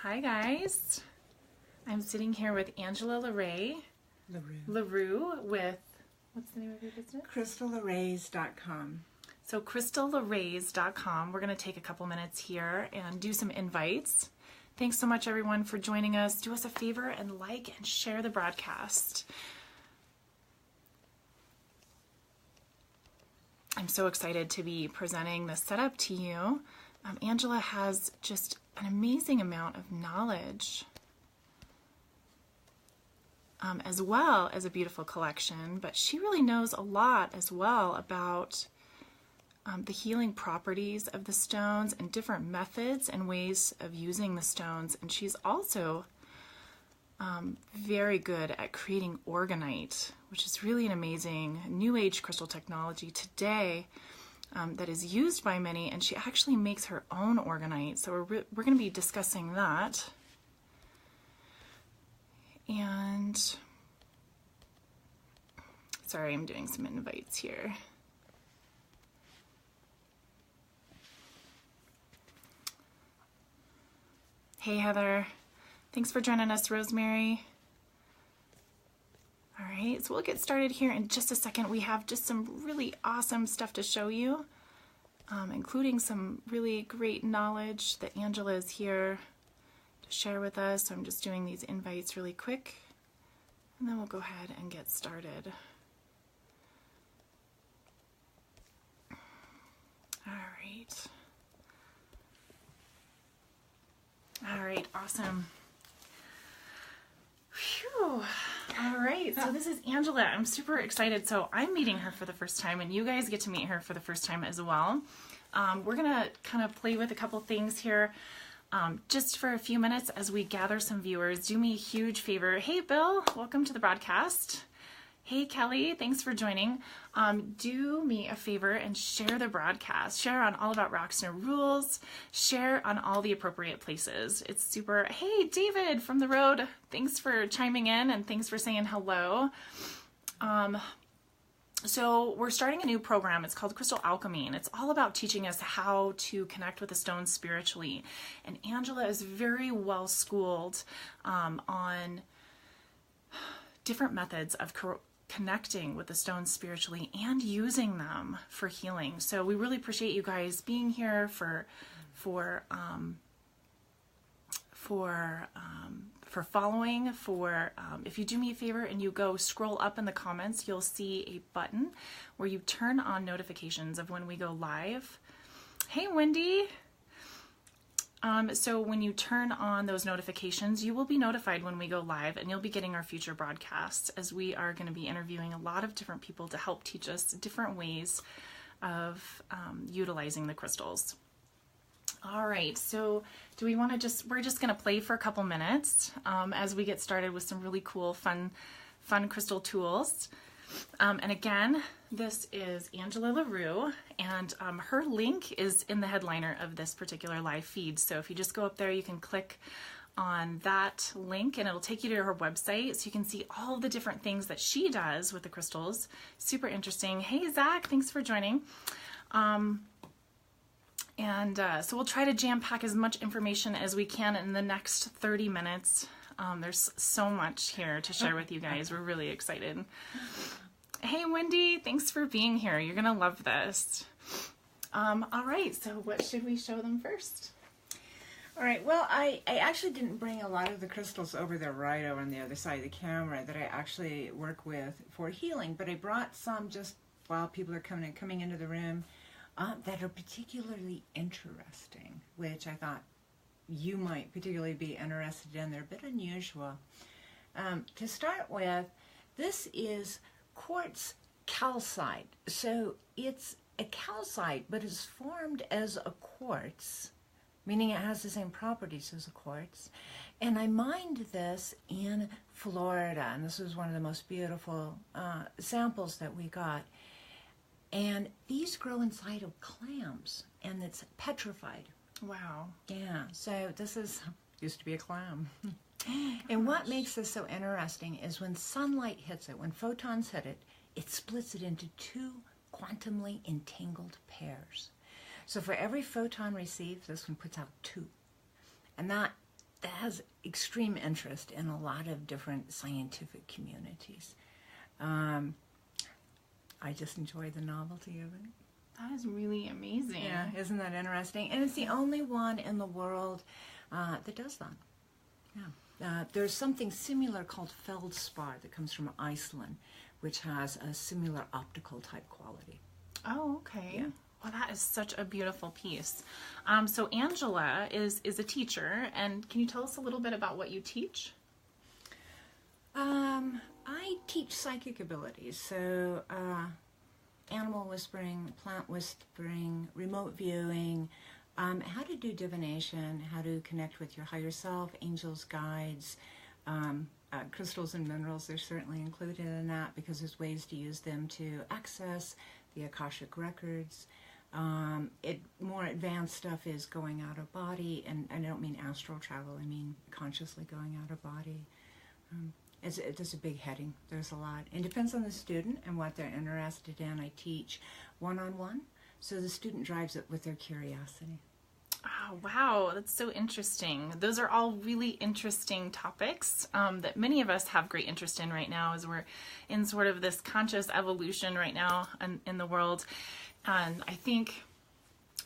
Hi guys, I'm sitting here with Angela LaRue with, what's the name of your business? CrystalLaRays.com. So CrystalLaRays.com. We're going to take a couple minutes here and do some invites. Thanks so much everyone for joining us. Do us a favor and like and share the broadcast. I'm so excited to be presenting this setup to you. Angela has just an amazing amount of knowledge, as well as a beautiful collection, but she really knows a lot as well about the healing properties of the stones and different methods and ways of using the stones. And she's also very good at creating organite, which is really an amazing new age crystal technology today that is used by many, and she actually makes her own organite. So we're going to be discussing that. And sorry, I'm doing some invites here. Hey Heather, thanks for joining us, Rosemary. All right, so we'll get started here in just a second. We have just some really awesome stuff to show you, including some really great knowledge that Angela is here to share with us. So I'm just doing these invites really quick, and then we'll go ahead and get started. All right, awesome. Whew. All right, so this is Angela. I'm super excited. So I'm meeting her for the first time, and you guys get to meet her for the first time as well. We're gonna kind of play with a couple things here just for a few minutes as we gather some viewers. Do me a huge favor. Hey Bill, welcome to the broadcast. Hey Kelly, thanks for joining. Do me a favor and share the broadcast. Share on All About Rocks No Rules. Share on all the appropriate places. It's super. Hey David from the road, thanks for chiming in and thanks for saying hello. So we're starting a new program. It's called Crystal Alchemy, and it's all about teaching us how to connect with the stones spiritually. And Angela is very well schooled on different methods of connecting with the stones spiritually and using them for healing. So we really appreciate you guys being here for following. If you do me a favor and you go scroll up in the comments, you'll see a button where you turn on notifications of when we go live. Hey Wendy. So when you turn on those notifications, you will be notified when we go live, and you'll be getting our future broadcasts, as we are going to be interviewing a lot of different people to help teach us different ways of utilizing the crystals. All right, so do we want to we're just going to play for a couple minutes as we get started with some really cool, fun crystal tools. And again, this is Angela LaRue, and her link is in the headliner of this particular live feed. So if you just go up there, you can click on that link and it'll take you to her website so you can see all the different things that she does with the crystals. Super interesting. Hey Zach, thanks for joining. So we'll try to jam pack as much information as we can in the next 30 minutes. There's so much here to share with you guys. We're really excited. Hey Wendy, thanks for being here. You're gonna love this. All right, so what should we show them first? All right, well, I actually didn't bring a lot of the crystals over there right over on the other side of the camera that I actually work with for healing, but I brought some just while people are coming into the room that are particularly interesting, which I thought you might particularly be interested in. They're a bit unusual. To start with, this is quartz calcite. So it's a calcite, but it's formed as a quartz, meaning it has the same properties as a quartz. And I mined this in Florida, and this was one of the most beautiful samples that we got. And these grow inside of clams, and it's petrified. Wow. Yeah, so this used to be a clam. And what makes this so interesting is when sunlight hits it, when photons hit it, it splits it into two quantumly entangled pairs. So for every photon received, this one puts out two. And that has extreme interest in a lot of different scientific communities. I just enjoy the novelty of it. That is really amazing. Yeah, isn't that interesting? And it's the only one in the world that does that. Yeah. There's something similar called feldspar that comes from Iceland, which has a similar optical type quality. Oh, okay. Yeah. Well, that is such a beautiful piece. So Angela is a teacher, and can you tell us a little bit about what you teach? I teach psychic abilities, so animal whispering, plant whispering, remote viewing, how to do divination, how to connect with your higher self, angels, guides, crystals and minerals are certainly included in that because there's ways to use them to access the Akashic records. More advanced stuff is going out of body, and I don't mean astral travel, I mean consciously going out of body. It's a big heading. There's a lot. It depends on the student and what they're interested in. I teach one-on-one, so the student drives it with their curiosity. Oh, wow, that's so interesting. Those are all really interesting topics that many of us have great interest in right now as we're in sort of this conscious evolution right now in the world. And I think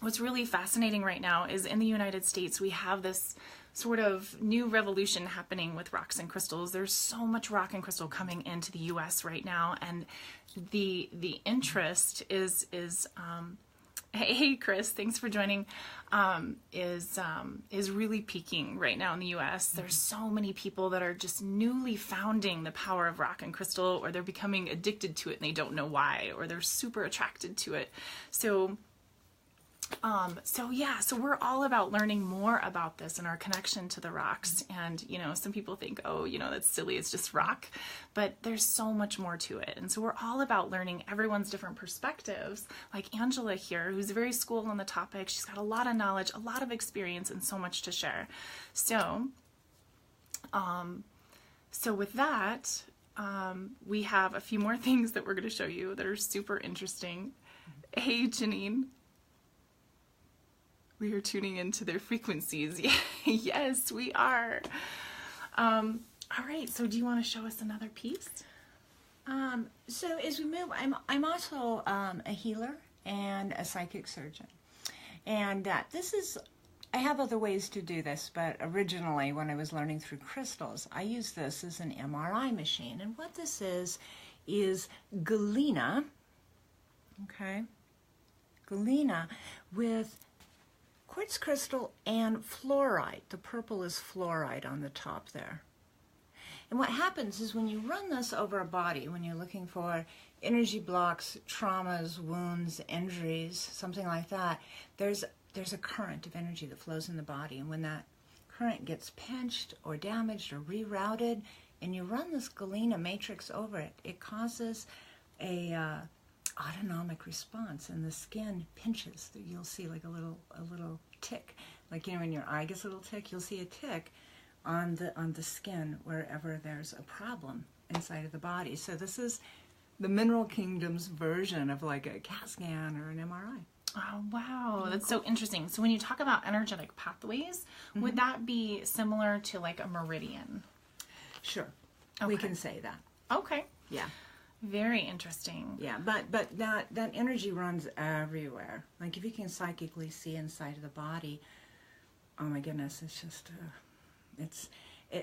what's really fascinating right now is in the United States, we have this sort of new revolution happening with rocks and crystals. There's so much rock and crystal coming into the U.S. right now, and the interest is hey Chris, thanks for joining, is really peaking right now in the U.S. There's so many people that are just newly founding the power of rock and crystal, or they're becoming addicted to it and they don't know why, or they're super attracted to it. So we're all about learning more about this and our connection to the rocks. And, some people think, oh, that's silly, it's just rock, but there's so much more to it. And so we're all about learning everyone's different perspectives, like Angela here, who's very schooled on the topic. She's got a lot of knowledge, a lot of experience, and so much to share. So with that, we have a few more things that we're going to show you that are super interesting. Hey, Janine. We are tuning into their frequencies. Yes, we are. All right. So, do you want to show us another piece? So as we move, I'm also a healer and a psychic surgeon, and I have other ways to do this, but originally when I was learning through crystals, I used this as an MRI machine, and what this is galena. Okay, galena with quartz crystal and fluorite. The purple is fluorite on the top there. And what happens is when you run this over a body, when you're looking for energy blocks, traumas, wounds, injuries, something like that, there's a current of energy that flows in the body. And when that current gets pinched or damaged or rerouted, and you run this galena matrix over it, it causes a autonomic response, and the skin pinches. You'll see like a little tick, like when your eye gets a little tick, you'll see a tick on the skin wherever there's a problem inside of the body. So this is the mineral kingdom's version of like a CAT scan or an MRI. Oh, wow. That's so interesting. So when you talk about energetic pathways, would that be similar to like a meridian? Sure. Okay. We can say that. Okay. Yeah. Very interesting. Yeah, but that energy runs everywhere. Like if you can psychically see inside of the body, oh my goodness, it's just,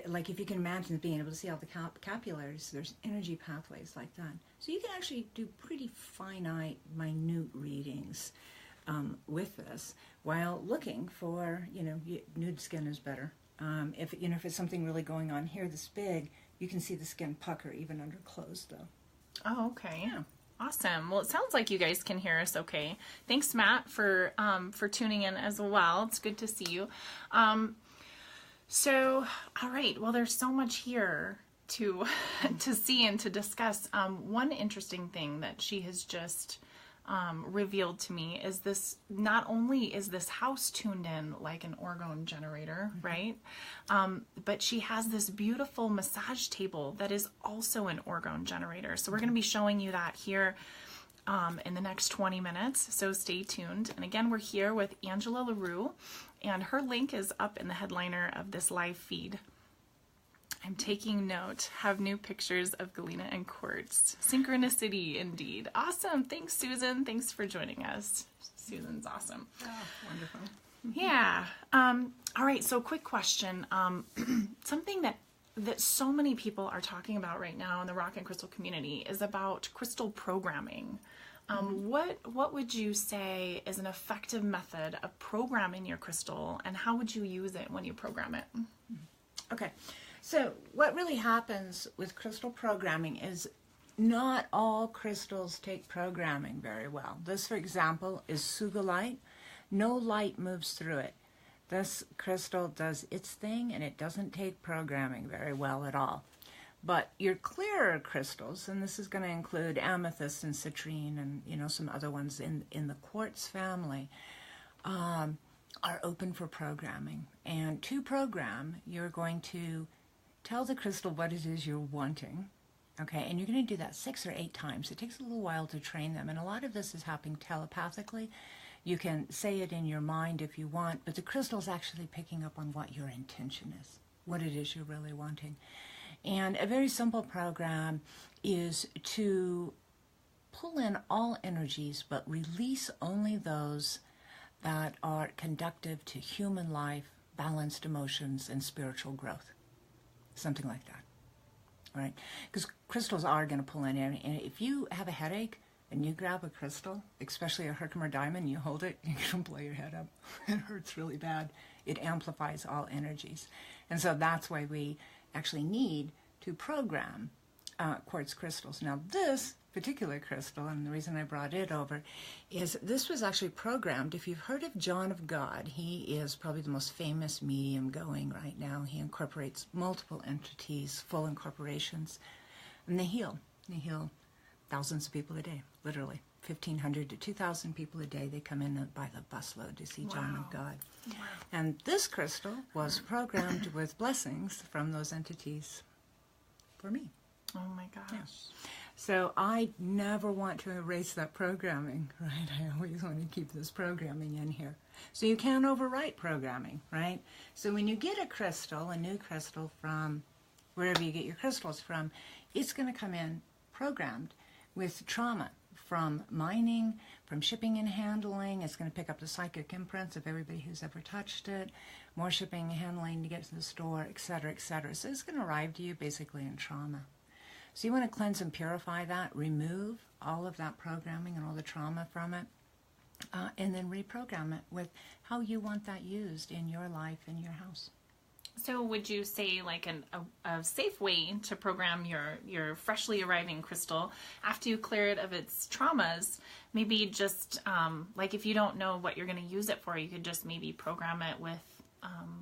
like if you can imagine being able to see all the capillaries, there's energy pathways like that. So you can actually do pretty finite, minute readings with this while looking for, nude skin is better. If it's something really going on here this big, you can see the skin pucker even under clothes though. Oh, okay. Yeah. Awesome. Well, it sounds like you guys can hear us okay. Thanks, Matt, for tuning in as well. It's good to see you. So, all right. Well, there's so much here to see and to discuss. One interesting thing that she has just revealed to me is this: not only is this house tuned in like an orgone generator, right? But she has this beautiful massage table that is also an orgone generator. So we're going to be showing you that here. in the next 20 minutes, so stay tuned. And again, we're here with Angela LaRue, and her link is up in the headliner of this live feed. I'm taking note. Have new pictures of Galena and Quartz. Synchronicity, indeed. Awesome. Thanks, Susan. Thanks for joining us. Susan's awesome. Oh, wonderful. Yeah. All right. So, quick question. Something that so many people are talking about right now in the rock and crystal community is about crystal programming. What would you say is an effective method of programming your crystal, and how would you use it when you program it? Okay. So what really happens with crystal programming is not all crystals take programming very well. This, for example, is sugilite. No light moves through it. This crystal does its thing, and it doesn't take programming very well at all. But your clearer crystals, and this is going to include amethyst and citrine and some other ones in the quartz family, are open for programming. And to program, you're going to tell the crystal what it is you're wanting, okay? And you're going to do that 6 or 8 times. It takes a little while to train them, and a lot of this is happening telepathically. You can say it in your mind if you want, but the crystal's actually picking up on what your intention is, what it is you're really wanting. And a very simple program is to pull in all energies, but release only those that are conductive to human life, balanced emotions, and spiritual growth. Something like that, all right? Because crystals are going to pull in, and if you have a headache and you grab a crystal, especially a Herkimer diamond, you hold it, you're going to blow your head up. It hurts really bad. It amplifies all energies. And so that's why we actually need to program quartz crystals. Now, this particular crystal, and the reason I brought it over, is this was actually programmed. If you've heard of John of God, he is probably the most famous medium going right now. He incorporates multiple entities, full incorporations, and they heal. They heal thousands of people a day, literally. 1,500 to 2,000 people a day. They come in by the busload to see John of God. Wow. And this crystal was programmed with blessings from those entities for me. Oh my gosh. Yeah. So I never want to erase that programming, right? I always want to keep this programming in here. So you can't overwrite programming, right? So when you get a crystal, a new crystal from wherever you get your crystals from, it's going to come in programmed with trauma from mining, from shipping and handling. It's going to pick up the psychic imprints of everybody who's ever touched it, more shipping and handling to get to the store, et cetera, et cetera. So it's going to arrive to you basically in trauma. So you want to cleanse and purify that, remove all of that programming and all the trauma from it, and then reprogram it with how you want that used in your life, in your house. So would you say like a safe way to program your freshly arriving crystal after you clear it of its traumas, maybe just like if you don't know what you're going to use it for, you could just maybe program it with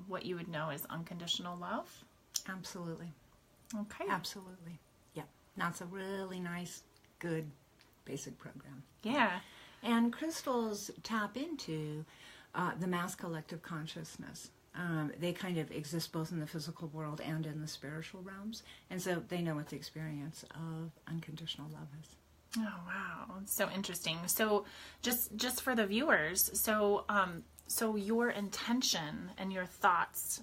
what you would know as unconditional love? Absolutely. Okay. Absolutely. Yeah. That's a really nice, good, basic program. Yeah. And crystals tap into the mass collective consciousness. They kind of exist both in the physical world and in the spiritual realms. And so they know what the experience of unconditional love is. Oh, wow. It's so interesting. So just for the viewers, so your intention and your thoughts,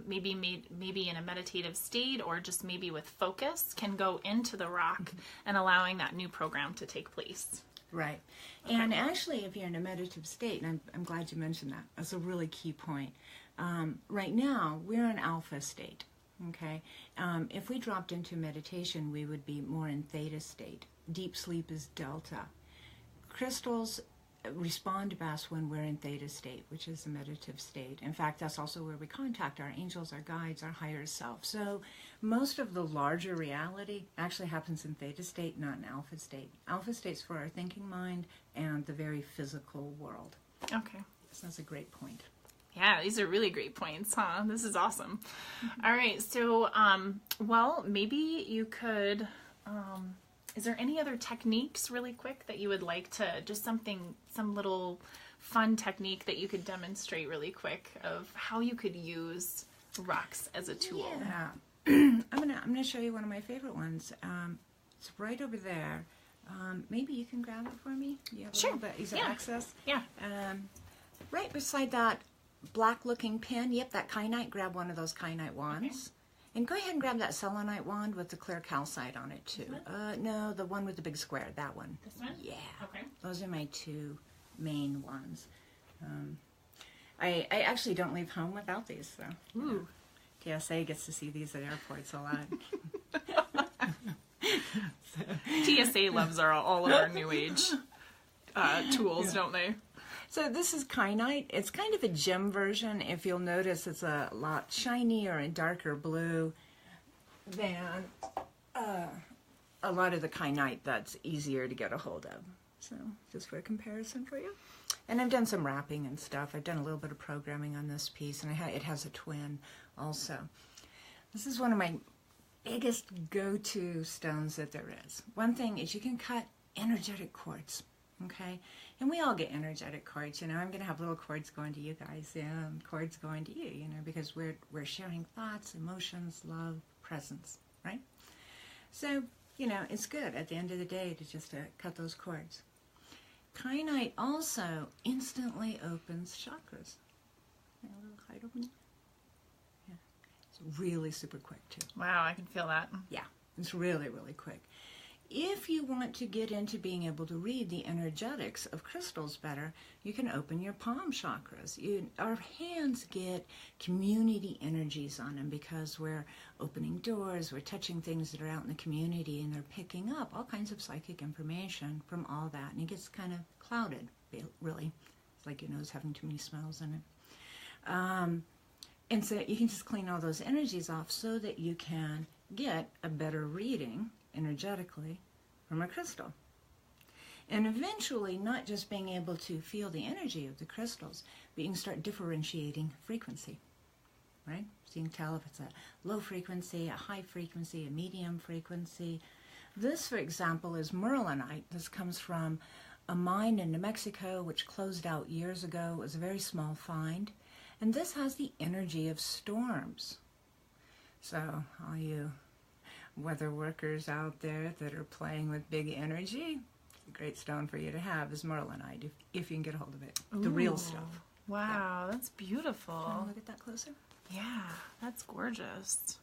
maybe in a meditative state or just maybe with focus, can go into the rock and allowing that new program to take place. Right. Okay. And actually, if you're in a meditative state, and I'm glad you mentioned that, that's a really key point. Right now, we're in alpha state, okay? If we dropped into meditation, we would be more in theta state. Deep sleep is delta. Crystals respond best when we're in theta state, which is the meditative state. In fact, that's also where we contact our angels, our guides, our higher self. So most of the larger reality actually happens in theta state, not in alpha state. Alpha state's for our thinking mind and the very physical world. Okay. So that's a great point. Yeah, these are really great points, huh? This is awesome. All right, so, well, maybe you could, is there any other techniques really quick that you would like to, just some little fun technique that you could demonstrate really quick of how you could use rocks as a tool? Yeah. I'm gonna show you one of my favorite ones. It's right over there. Maybe you can grab it for me. You have Sure. a little bit easy Yeah. access. Yeah. Right beside that black-looking pin, yep, that kyanite. Grab one of those kyanite wands. And go ahead and grab that selenite wand with the clear calcite on it, too. No, the one with the big square, that one. This one? Yeah. Okay. Those are my two main ones. I actually don't leave home without these, so. Ooh. TSA gets to see these at airports a lot. TSA loves all of our new age tools, don't they? So this is kyanite. It's kind of a gem version. If you'll notice, it's a lot shinier and darker blue than a lot of the kyanite that's easier to get a hold of. So just for a comparison for you. And I've done some wrapping and stuff. I've done a little bit of programming on this piece, and it has a twin also. This is one of my biggest go-to stones that there is. One thing is you can cut energetic cords, okay? And we all get energetic cords, you know. I'm going to have little cords going to you guys, yeah, and cords going to you, you know, because we're sharing thoughts, emotions, love, presence, right? So, you know, it's good at the end of the day to just cut those cords. Kyanite also instantly opens chakras. A little height opening. Yeah. It's really super quick, too. Wow, I can feel that. Yeah, it's really, really quick. If you want to get into being able to read the energetics of crystals better, you can open your palm chakras. Our hands get community energies on them because we're opening doors, we're touching things that are out in the community, and they're picking up all kinds of psychic information from all that. And it gets kind of clouded, really. It's like your nose having too many smells in it. And so you can just clean all those energies off so that you can get a better reading energetically from a crystal. And eventually, not just being able to feel the energy of the crystals, but you can start differentiating frequency, right? So you can tell if it's a low frequency, a high frequency, a medium frequency. This, for example, is merlinite. This comes from a mine in New Mexico, which closed out years ago. It was a very small find. And this has the energy of storms. So all you weather workers out there that are playing with big energy, a great stone for you to have is merlinite, if you can get a hold of it. The real stuff. Wow, that's beautiful. Want to look at that closer? Yeah, that's gorgeous.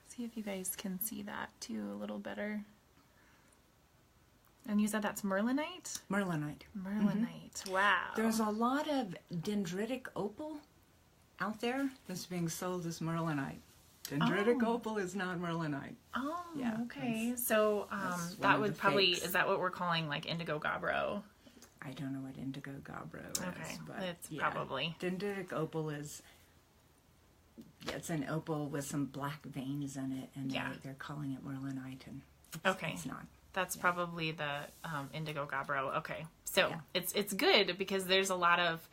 See if you guys can see that too a little better. And you said that's merlinite? Merlinite. Merlinite. Wow. There's a lot of dendritic opal out there that's being sold as merlinite. Dendritic opal is not merlinite. Oh, Yeah, okay. So that's one that of would the probably, fakes. is that what we're calling like indigo gabbro? I don't know what indigo gabbro is. Okay, But it's yeah, probably. Dendritic opal is, it's an opal with some black veins in it, and Yeah. they're calling it merlinite, and Okay. it's not. That's probably the indigo gabbro. Okay, so Yeah. it's good because there's a lot of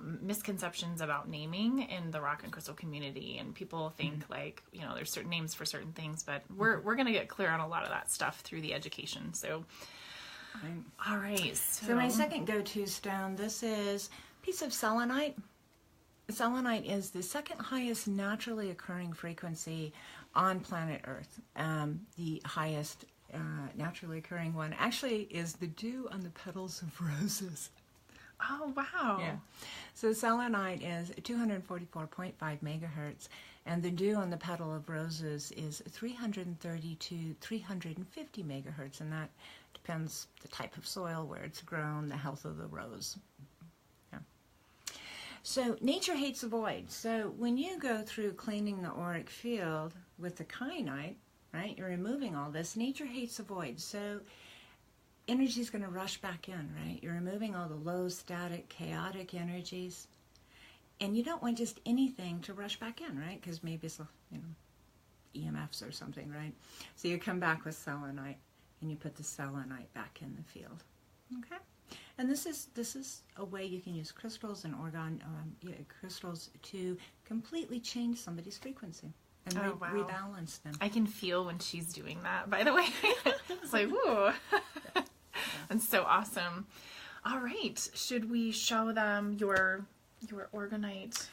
misconceptions about naming in the rock and crystal community, and people think like, you know, there's certain names for certain things, but we're gonna get clear on a lot of that stuff through the education. So, Right. all right. So my second go-to stone, this is a piece of selenite. Selenite is the second highest naturally occurring frequency on planet Earth. The highest naturally occurring one actually is the dew on the petals of roses. Oh wow. Yeah. So selenite is 244.5 megahertz, and the dew on the petal of roses is 330 to 350 megahertz, and that depends the type of soil, where it's grown, the health of the rose. Yeah. So nature hates a void. So when you go through cleaning the auric field with the kyanite, right, you're removing all this. Nature hates a void. So energy is going to rush back in, right? You're removing all the low, static, chaotic energies. And you don't want just anything to rush back in, right? Because maybe it's, you know, EMFs or something, right? So you come back with selenite, and you put the selenite back in the field. Okay? And this is a way you can use crystals and crystals to completely change somebody's frequency and wow. rebalance them. I can feel when she's doing that, by the way. It's like, woo. That's so awesome. All right. Should we show them your orgonite?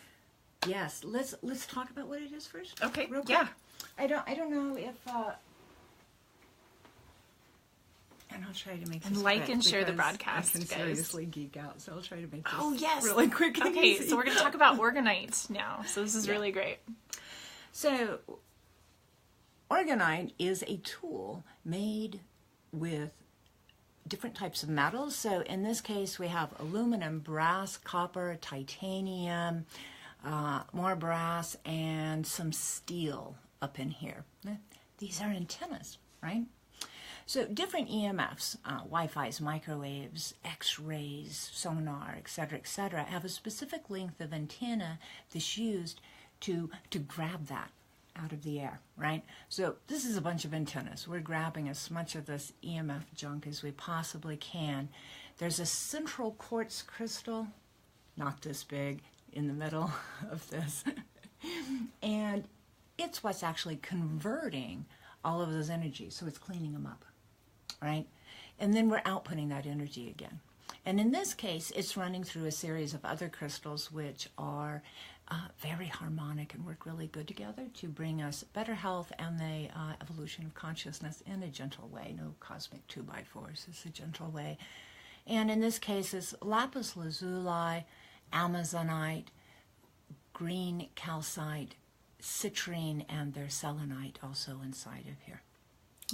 Yes. Let's talk about what it is first. Okay. Real quick. Yeah. I don't know if And I'll try to make And this like quick and share the because broadcast, I can guys. seriously geek out, so I'll try to make this Oh, yes. really quick and Okay, easy. so we're going to talk about Orgonite now. So this is really great. So Orgonite is a tool made with different types of metals. So in this case, we have aluminum, brass, copper, titanium, more brass, and some steel up in here. These are antennas, right? So different EMFs, Wi-Fi's, microwaves, X-rays, sonar, etc., have a specific length of antenna that's used to grab that out of the air, right? So this is a bunch of antennas. We're grabbing as much of this EMF junk as we possibly can. There's a central quartz crystal, not this big, in the middle of this. And it's what's actually converting all of those energies. So it's cleaning them up, right? And then we're outputting that energy again. And in this case, it's running through a series of other crystals which are very harmonic and work really good together to bring us better health and the evolution of consciousness in a gentle way. No cosmic 2x4s, it's a gentle way. And in this case, it's lapis lazuli, amazonite, green calcite, citrine, and there's selenite also inside of here.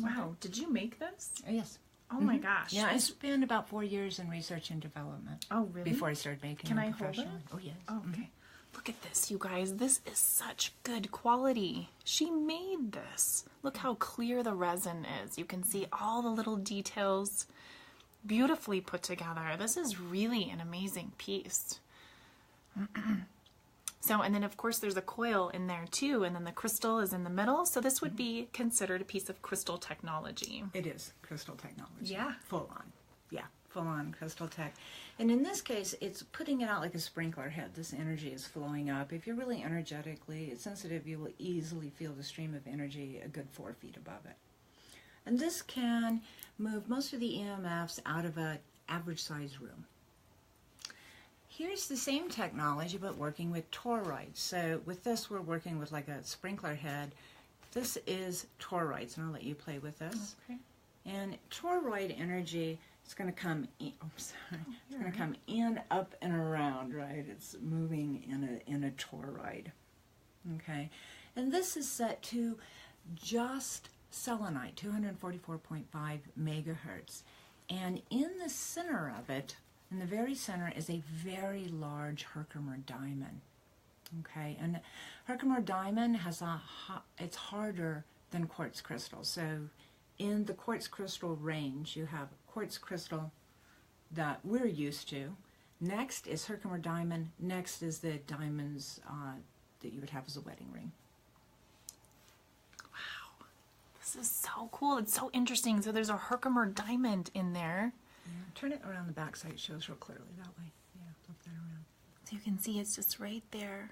Wow. Did you make this? Yes. Oh my gosh. Yeah, I spent about 4 years in research and development. Oh, really? Before I started making Can them I hold it? professionally. Oh, yes. Oh, okay. Look at this, you guys. This is such good quality. She made this. Look how clear the resin is. You can see all the little details beautifully put together. This is really an amazing piece. So, and then of course there's a coil in there too, and then the crystal is in the middle. So this would be considered a piece of crystal technology. It is crystal technology. Yeah. Full on. Yeah, full on crystal tech. And in this case, it's putting it out like a sprinkler head. This energy is flowing up. If you're really energetically sensitive, you will easily feel the stream of energy a good 4 feet above it. And this can move most of the EMFs out of an average size room. Here's the same technology, but working with toroids. So with this, we're working with like a sprinkler head. This is toroids, and I'll let you play with this. Okay. And toroid energy, it's going to come in, it's going to come in, up, and around, right? It's moving in a toroid, okay? And this is set to just selenite, 244.5 megahertz. And in the center of it, in the very center, is a very large Herkimer diamond, okay? And Herkimer diamond has it's harder than quartz crystal. So in the quartz crystal range, you have quartz crystal that we're used to. Next is Herkimer diamond. Next is the diamonds that you would have as a wedding ring. Wow. This is so cool. It's so interesting. So there's a Herkimer diamond in there. Yeah. Turn it around the back so it shows real clearly that way. Yeah, flip that around. So you can see it's just right there.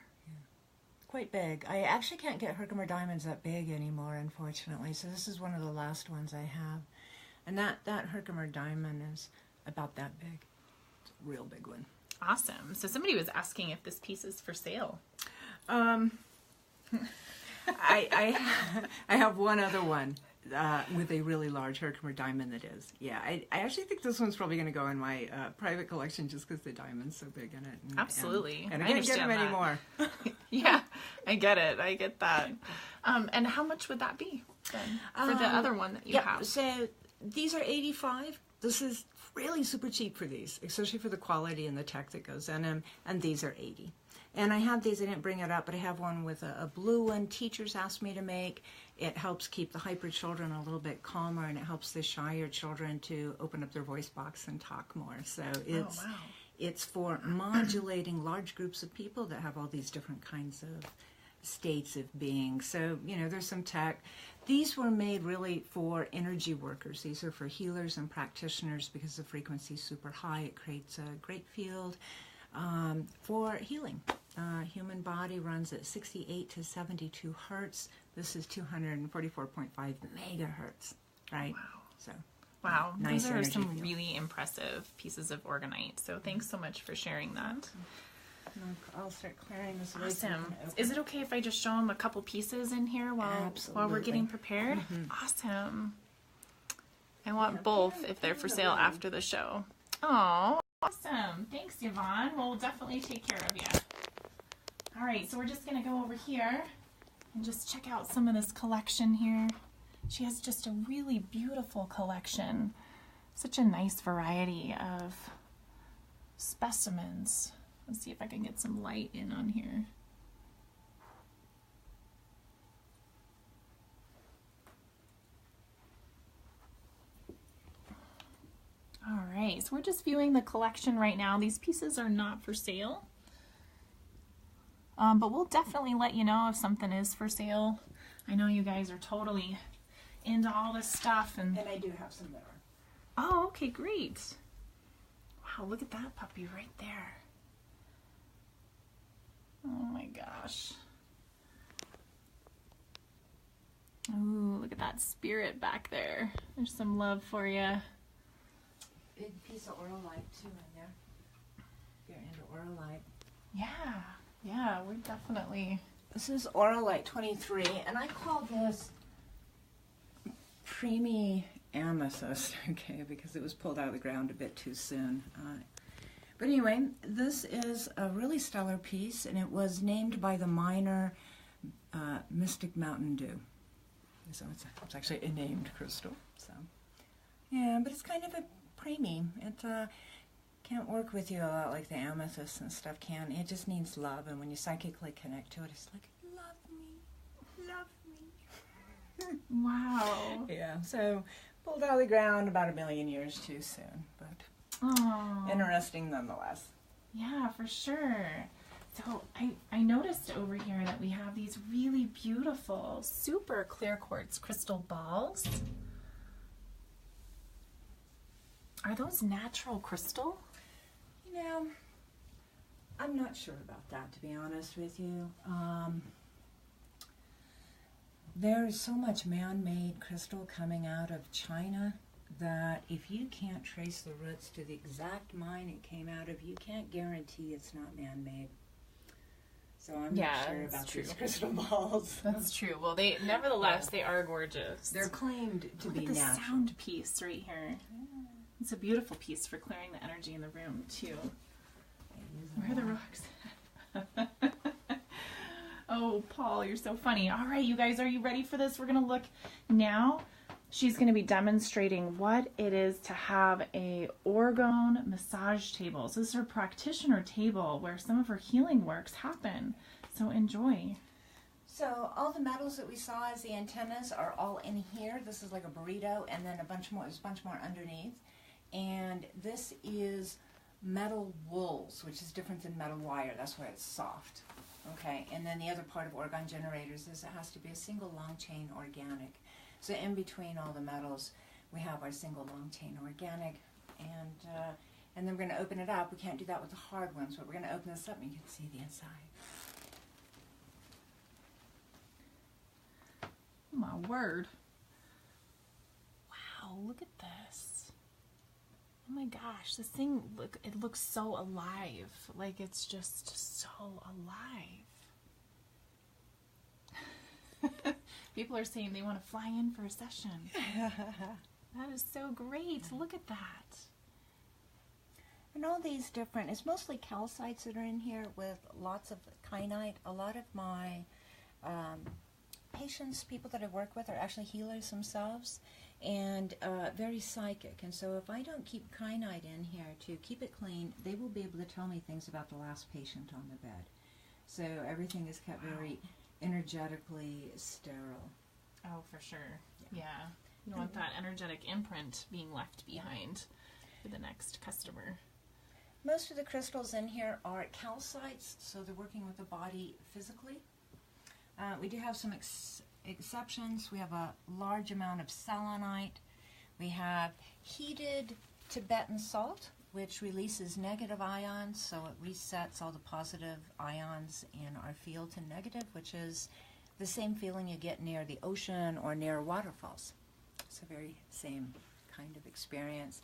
Quite big. I actually can't get Herkimer diamonds that big anymore, unfortunately. So this is one of the last ones I have. And that Herkimer diamond is about that big. It's a real big one. Awesome. So somebody was asking if this piece is for sale. I have one other one with a really large Herkimer diamond that is. Yeah, I actually think this one's probably going to go in my private collection just because the diamond's so big in it. And, Absolutely. And I can't get them that. anymore. Yeah, I get it. I get that. And how much would that be then for the other one that you have? So these are $85. This is really super cheap for these, especially for the quality and the tech that goes in them. And these are $80. And I have these, I didn't bring it up, but I have one with a blue one teachers asked me to make. It helps keep the hyper children a little bit calmer, and it helps the shyer children to open up their voice box and talk more. So it's for modulating large groups of people that have all these different kinds of states of being. So, you know, there's some tech. These were made really for energy workers. These are for healers and practitioners because the frequency is super high. It creates a great field for healing. Human body runs at 68 to 72 hertz. This is 244.5 megahertz, right? Wow. So, wow. Nice Those are energy some field. really impressive pieces of Orgonite. So thanks so much for sharing that. I'll start clearing this away. Awesome. Is it okay if I just show them a couple pieces in here while we're Absolutely. getting prepared? Awesome. I want both if they're for sale after the show. Oh, awesome. Thanks, Yvonne. We'll definitely take care of you. All right, so we're just going to go over here and just check out some of this collection here. She has just a really beautiful collection. Such a nice variety of specimens. Let's see if I can get some light in on here. All right, so we're just viewing the collection right now. These pieces are not for sale, but we'll definitely let you know if something is for sale. I know you guys are totally into all this stuff. And I do have some that are. Oh, okay, great. Wow, look at that puppy right there. Oh my gosh. Ooh, look at that spirit back there. There's some love for you. Big piece of Oralite too in there. If you're into Oralite. Yeah, we're definitely. This is Oralite 23, and I call this Preemie Amethyst, okay, because it was pulled out of the ground a bit too soon. But anyway, this is a really stellar piece, and it was named by the miner Mystic Mountain Dew. So it's actually a named crystal. So yeah, but it's kind of a preemie. It can't work with you a lot like the amethyst and stuff can. It just needs love, and when you psychically connect to it, it's like, love me. Wow. Yeah, so pulled out of the ground about 1 million years too soon, but interesting nonetheless. Yeah, for sure. So I noticed over here that we have these really beautiful, super clear quartz crystal balls. Are those natural crystal? You know, I'm not sure about that, to be honest with you. There's so much man-made crystal coming out of China that if you can't trace the roots to the exact mine it came out of, you can't guarantee it's not man-made. So I'm not sure about these crystal balls. That's true. Well, nevertheless, they are gorgeous. They're claimed to be natural. Look at the natural. sound piece right here. It's a beautiful piece for clearing the energy in the room, too. Where are the rocks? Oh, Paul, you're so funny. All right, you guys, are you ready for this? We're going to look now. She's going to be demonstrating what it is to have a orgone massage table. So this is her practitioner table where some of her healing works happen. So enjoy. So all the metals that we saw as the antennas are all in here. This is like a burrito, and then there's a bunch more underneath. And this is metal wools, which is different than metal wire. That's why it's soft. Okay, and then the other part of orgone generators is it has to be a single long chain organic. So in between all the metals, we have our single long chain organic, and then we're going to open it up. We can't do that with the hard ones, but we're going to open this up and you can see the inside. Oh my word. Wow, look at this. Oh my gosh, this thing, it looks so alive. Like it's just so alive. People are saying they want to fly in for a session. That is so great. Look at that. And all these different, it's mostly calcites that are in here with lots of kyanite. A lot of my patients, people that I work with, are actually healers themselves and very psychic. And so if I don't keep kyanite in here to keep it clean, they will be able to tell me things about the last patient on the bed. So everything is kept very energetically sterile. Oh, for sure. Yeah. You don't want that energetic imprint being left behind for the next customer. Most of the crystals in here are calcites, so they're working with the body physically. We do have some exceptions. We have a large amount of selenite. We have heated Tibetan salt, which releases negative ions, so it resets all the positive ions in our field to negative, which is the same feeling you get near the ocean or near waterfalls. It's the very same kind of experience.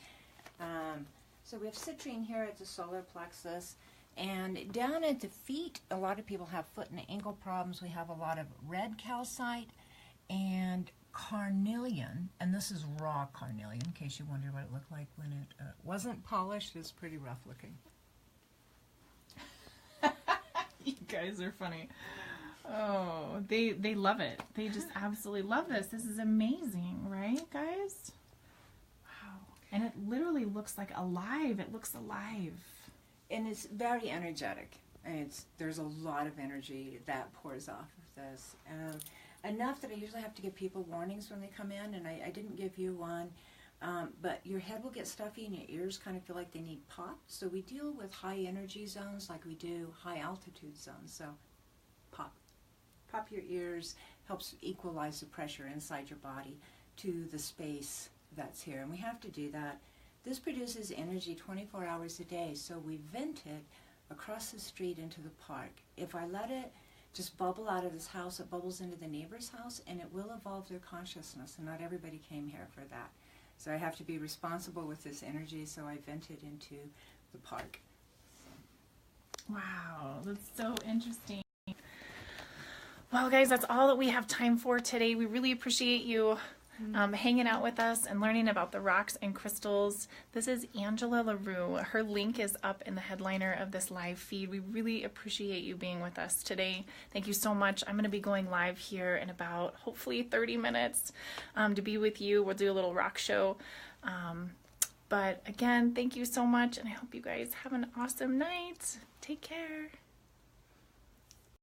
So we have citrine here at the solar plexus, and down at the feet, a lot of people have foot and ankle problems. We have a lot of red calcite and carnelian, and this is raw carnelian, in case you wondered what it looked like when it wasn't polished. It's pretty rough looking. You guys are funny. Oh, they love it. They just absolutely love this. This is amazing, right, guys? Wow. And it literally looks like alive. It looks alive. And it's very energetic. And there's a lot of energy that pours off of this. Enough that I usually have to give people warnings when they come in, and I didn't give you one. But your head will get stuffy and your ears kind of feel like they need popped. So we deal with high energy zones like we do high altitude zones. So pop. Pop your ears, helps equalize the pressure inside your body to the space that's here. And we have to do that. This produces energy 24 hours a day, so we vent it across the street into the park. If I let it just bubble out of this house, it bubbles into the neighbor's house, and it will evolve their consciousness, and not everybody came here for that. So I have to be responsible with this energy, so I vent it into the park. Wow, that's so interesting. Well, guys, that's all that we have time for today. We really appreciate you hanging out with us and learning about the rocks and crystals. This is Angela LaRue. Her link is up in the headliner of this live feed. We really appreciate you being with us today. Thank you so much. I'm going to be going live here in about, hopefully, 30 minutes to be with you. We'll do a little rock show. But again, thank you so much, and I hope you guys have an awesome night. Take care.